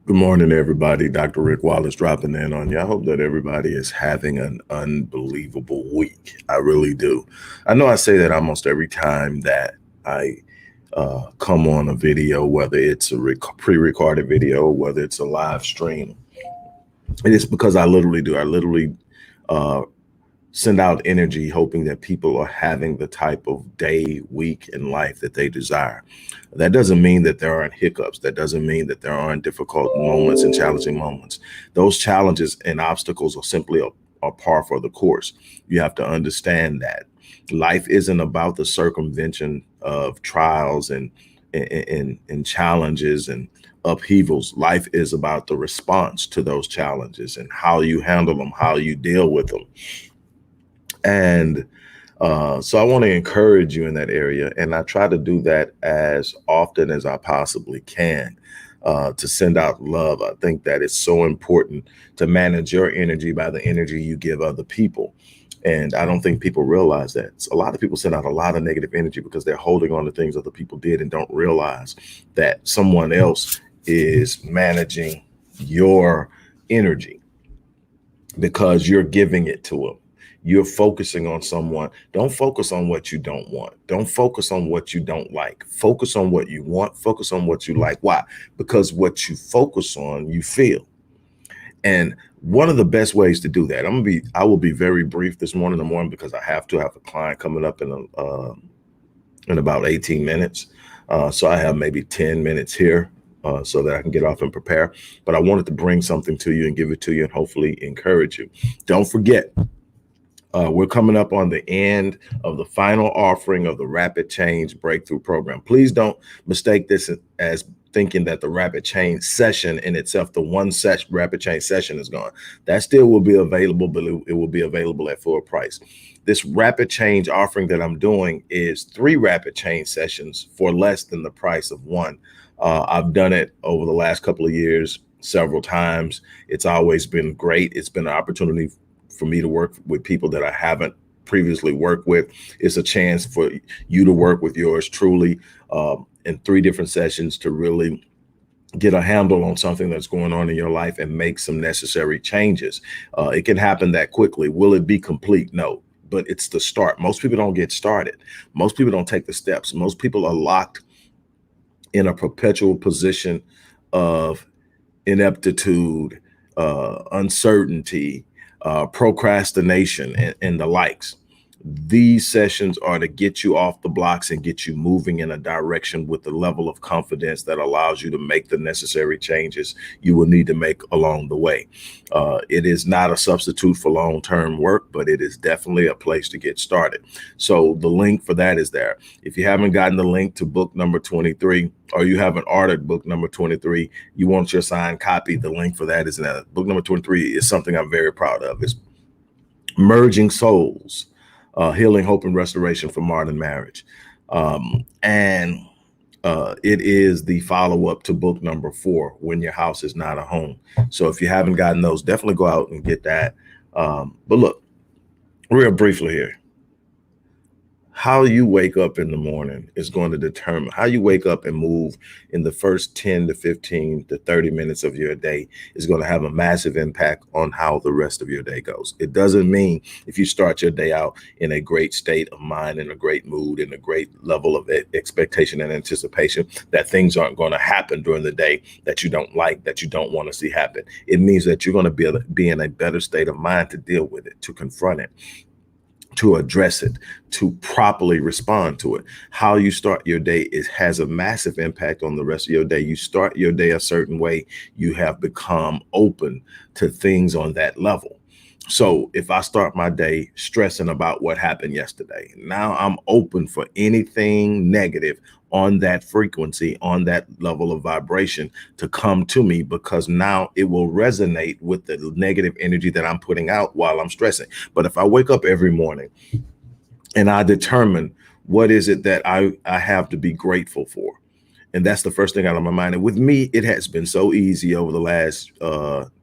Good morning, everybody. Dr. Rick Wallace dropping in on you. I hope that everybody is having an unbelievable week. I really do. I know I say that almost every time that I come on a video, whether it's a pre-recorded video, whether it's a live stream. And it's because I literally do. I literally uh, send out energy hoping that people are having the type of day, week, and life that they desire. That doesn't mean that there aren't hiccups. That doesn't mean that there aren't difficult moments and challenging moments. Those challenges and obstacles are simply a par for the course. You have to understand that life isn't about the circumvention of trials and challenges and upheavals. Life is about the response to those challenges and how you handle them, how you deal with them. And so I want to encourage you in that area. And I try to do that as often as I possibly can to send out love. I think that it's so important to manage your energy by the energy you give other people. And I don't think people realize that. A lot of people send out a lot of negative energy because they're holding on to things other people did and don't realize that someone else is managing your energy because you're giving it to them. You're focusing on someone. Don't focus on what you don't want. Don't focus on what you don't like. Focus on what you want. Focus on what you like. Why? Because what you focus on, you feel. And one of the best ways to do that, I will be very brief this morning because I have to have a client coming up in about 18 minutes. So I have maybe 10 minutes here so that I can get off and prepare. But I wanted to bring something to you and give it to you and hopefully encourage you. Don't forget, we're coming up on the end of the final offering of the Rapid Change Breakthrough Program. Please don't mistake this as thinking that the Rapid Change session in itself, the one Rapid Change session is gone. That still will be available, but it will be available at full price. This Rapid Change offering that I'm doing is 3 Rapid Change sessions for less than the price of one. I've done it over the last couple of years several times. It's always been great. It's been an opportunity for me to work with people that I haven't previously worked with. It's a chance for you to work with yours truly in 3 different sessions to really get a handle on something that's going on in your life and make some necessary changes. It can happen that quickly. Will it be complete? No, but it's the start. Most people don't get started. Most people don't take the steps. Most people are locked in a perpetual position of ineptitude, uncertainty, procrastination, and the likes. These sessions are to get you off the blocks and get you moving in a direction with the level of confidence that allows you to make the necessary changes you will need to make along the way. It is not a substitute for long-term work, but it is definitely a place to get started. So the link for that is there. If you haven't gotten the link to book number 23, or you haven't ordered book number 23, you want your signed copy, the link for that is in there. Book number 23 is something I'm very proud of. It's Merging Souls, Healing, Hope, and Restoration for Modern Marriage. And it is the follow-up to book number 4, When Your House Is Not a Home. So if you haven't gotten those, definitely go out and get that. But look, real briefly here. How you wake up in the morning is going to determine how you wake up and move in the first 10 to 15 to 30 minutes of your day is going to have a massive impact on how the rest of your day goes. It doesn't mean if you start your day out in a great state of mind, in a great mood, in a great level of expectation and anticipation, that things aren't going to happen during the day that you don't like, that you don't want to see happen. It means that you're going to be in a better state of mind to deal with it, to confront it, to address it, to properly respond to it. How you start your day has a massive impact on the rest of your day. You start your day a certain way, you have become open to things on that level. So if I start my day stressing about what happened yesterday, now I'm open for anything negative on that frequency, on that level of vibration to come to me, because now it will resonate with the negative energy that I'm putting out while I'm stressing. But if I wake up every morning and I determine what is it that I have to be grateful for, and that's the first thing out of my mind. And with me, it has been so easy over the last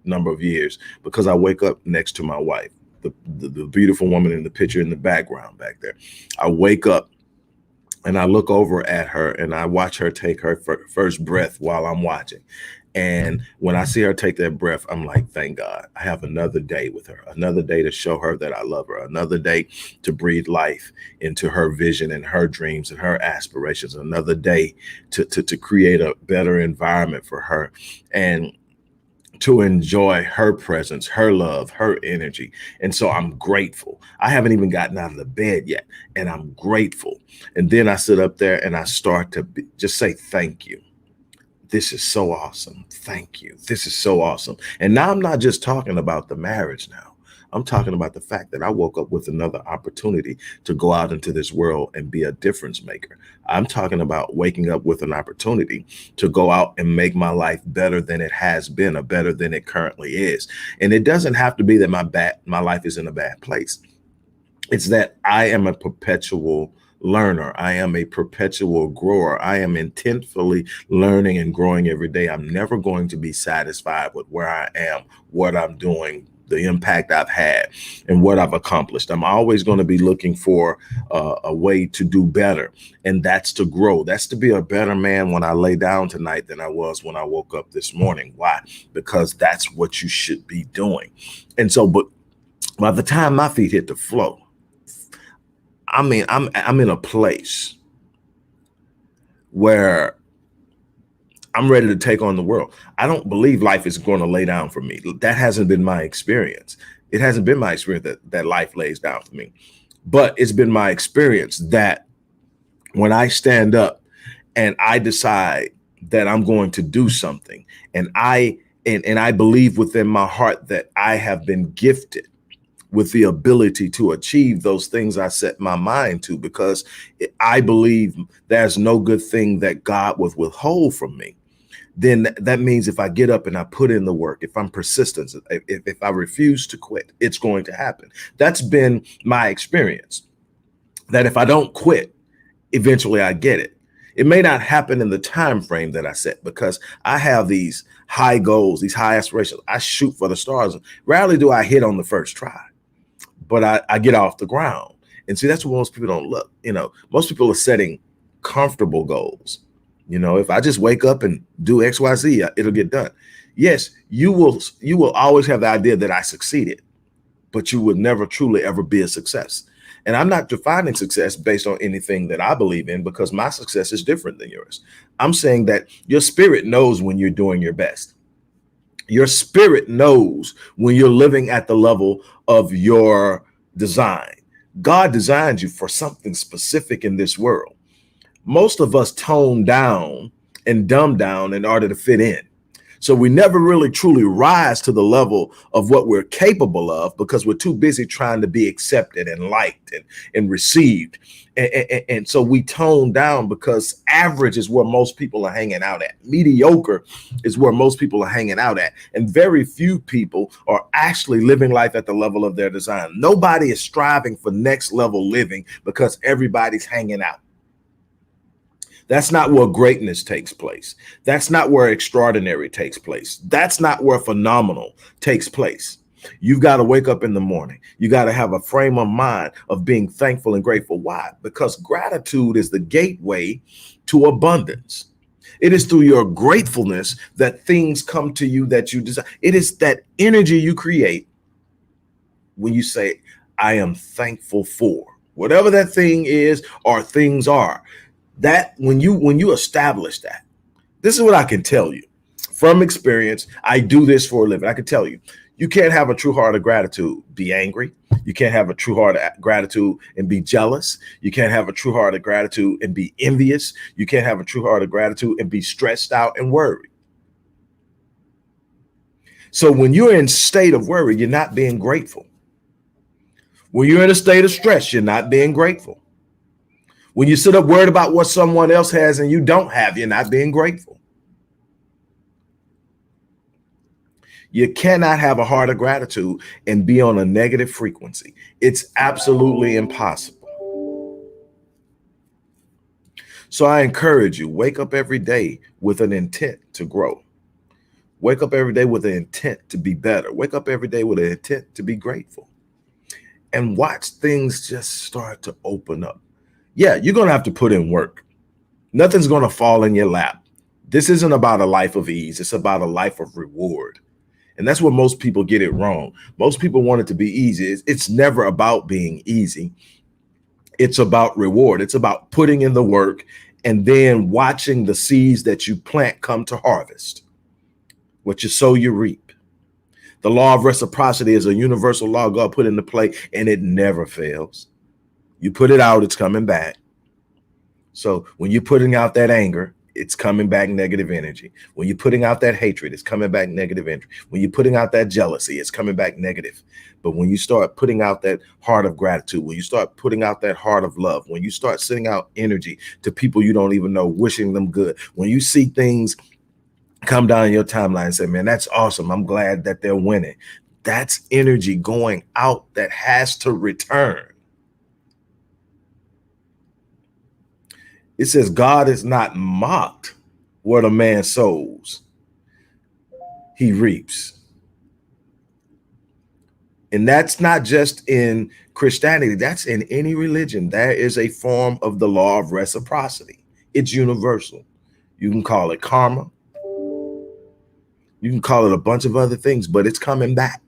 number of years because I wake up next to my wife, the beautiful woman in the picture in the background back there. I wake up and I look over at her and I watch her take her first breath while I'm watching. And when I see her take that breath, I'm like, thank God. I have another day with her, another day to show her that I love her, another day to breathe life into her vision and her dreams and her aspirations, another day to create a better environment for her and to enjoy her presence, her love, her energy. And so I'm grateful. I haven't even gotten out of the bed yet, and I'm grateful. And then I sit up there and I start to just say, thank you. This is so awesome. Thank you. This is so awesome. And now I'm not just talking about the marriage now. I'm talking about the fact that I woke up with another opportunity to go out into this world and be a difference maker. I'm talking about waking up with an opportunity to go out and make my life better than it has been or better than it currently is. And it doesn't have to be that my life is in a bad place. It's that I am a perpetual learner. I am a perpetual grower. I am intentfully learning and growing every day. I'm never going to be satisfied with where I am, what I'm doing, the impact I've had, and what I've accomplished. I'm always going to be looking for a way to do better, and that's to grow. That's to be a better man when I lay down tonight than I was when I woke up this morning. Why? Because that's what you should be doing. And so, but by the time my feet hit the floor, I mean, I'm in a place where I'm ready to take on the world. I don't believe life is going to lay down for me. That hasn't been my experience. It hasn't been my experience that life lays down for me. But it's been my experience that when I stand up and I decide that I'm going to do something, and I believe within my heart that I have been gifted with the ability to achieve those things I set my mind to, because I believe there's no good thing that God would withhold from me. Then that means if I get up and I put in the work, if I'm persistent, if I refuse to quit, it's going to happen. That's been my experience, that if I don't quit, eventually I get it. It may not happen in the time frame that I set, because I have these high goals, these high aspirations. I shoot for the stars. Rarely do I hit on the first try, but I get off the ground. And see, that's what most people don't look. Most people are setting comfortable goals. If I just wake up and do X, Y, Z, it'll get done. Yes, you will always have the idea that I succeeded, but you would never truly ever be a success. And I'm not defining success based on anything that I believe in, because my success is different than yours. I'm saying that your spirit knows when you're doing your best. Your spirit knows when you're living at the level of your design. God designed you for something specific in this world. Most of us tone down and dumb down in order to fit in. So we never really truly rise to the level of what we're capable of, because we're too busy trying to be accepted and liked and received. And so we tone down, because average is where most people are hanging out at. Mediocre is where most people are hanging out at. And very few people are actually living life at the level of their design. Nobody is striving for next level living, because everybody's hanging out. That's not where greatness takes place. That's not where extraordinary takes place. That's not where phenomenal takes place. You've got to wake up in the morning. You got to have a frame of mind of being thankful and grateful. Why? Because gratitude is the gateway to abundance. It is through your gratefulness that things come to you that you desire. It is that energy you create when you say, I am thankful for whatever that thing is or things are. That when you establish that, this is what I can tell you from experience. I do this for a living. I can tell you, you can't have a true heart of gratitude, be angry. You can't have a true heart of gratitude and be jealous. You can't have a true heart of gratitude and be envious. You can't have a true heart of gratitude and be stressed out and worried. So when you're in a state of worry, you're not being grateful. When you're in a state of stress, you're not being grateful. When you sit up worried about what someone else has and you don't have, you're not being grateful. You cannot have a heart of gratitude and be on a negative frequency. It's absolutely impossible. So I encourage you, wake up every day with an intent to grow. Wake up every day with an intent to be better. Wake up every day with an intent to be grateful. And watch things just start to open up. Yeah, you're going to have to put in work. Nothing's going to fall in your lap. This isn't about a life of ease. It's about a life of reward. And that's where most people get it wrong. Most people want it to be easy. It's never about being easy. It's about reward. It's about putting in the work and then watching the seeds that you plant come to harvest. What you sow, you reap. The law of reciprocity is a universal law God put into play, and it never fails. You put it out, it's coming back. So when you're putting out that anger, it's coming back negative energy. When you're putting out that hatred, it's coming back negative energy. When you're putting out that jealousy, it's coming back negative. But when you start putting out that heart of gratitude, when you start putting out that heart of love, when you start sending out energy to people you don't even know, wishing them good, when you see things come down your timeline and say, man, that's awesome. I'm glad that they're winning. That's energy going out that has to return. It says God is not mocked. What a man sows, he reaps. And that's not just in Christianity. That's in any religion. There is a form of the law of reciprocity. It's universal. You can call it karma. You can call it a bunch of other things, but it's coming back.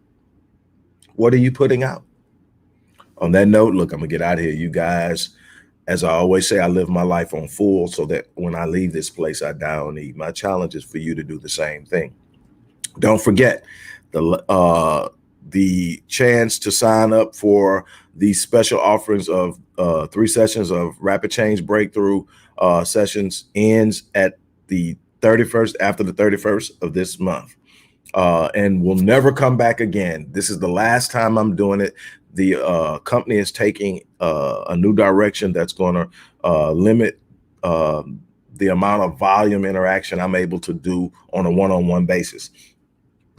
What are you putting out? On that note, look, I'm going to get out of here. You guys, as I always say, I live my life on full so that when I leave this place, I die on E. My challenge is for you to do the same thing. Don't forget the chance to sign up for these special offerings of 3 sessions of Rapid Change Breakthrough sessions ends at the 31st, after the 31st of this month. And will never come back again. This is the last time I'm doing it. The company is taking a new direction that's going to limit the amount of volume interaction I'm able to do on a one-on-one basis.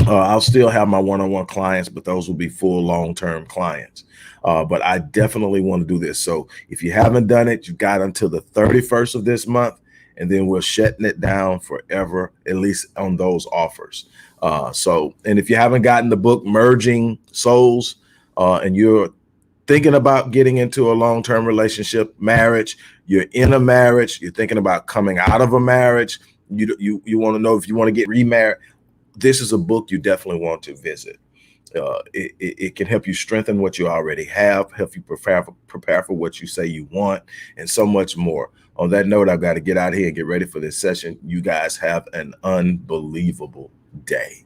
I'll still have my one-on-one clients, but those will be full long-term clients. But I definitely want to do this. So if you haven't done it, you've got until the 31st of this month, and then we're shutting it down forever, at least on those offers. And if you haven't gotten the book, Merging Souls, and you're thinking about getting into a long-term relationship, marriage, you're in a marriage, you're thinking about coming out of a marriage, you want to know if you want to get remarried, this is a book you definitely want to visit. It can help you strengthen what you already have, help you prepare for what you say you want, and so much more. On that note, I've got to get out of here and get ready for this session. You guys have an unbelievable day.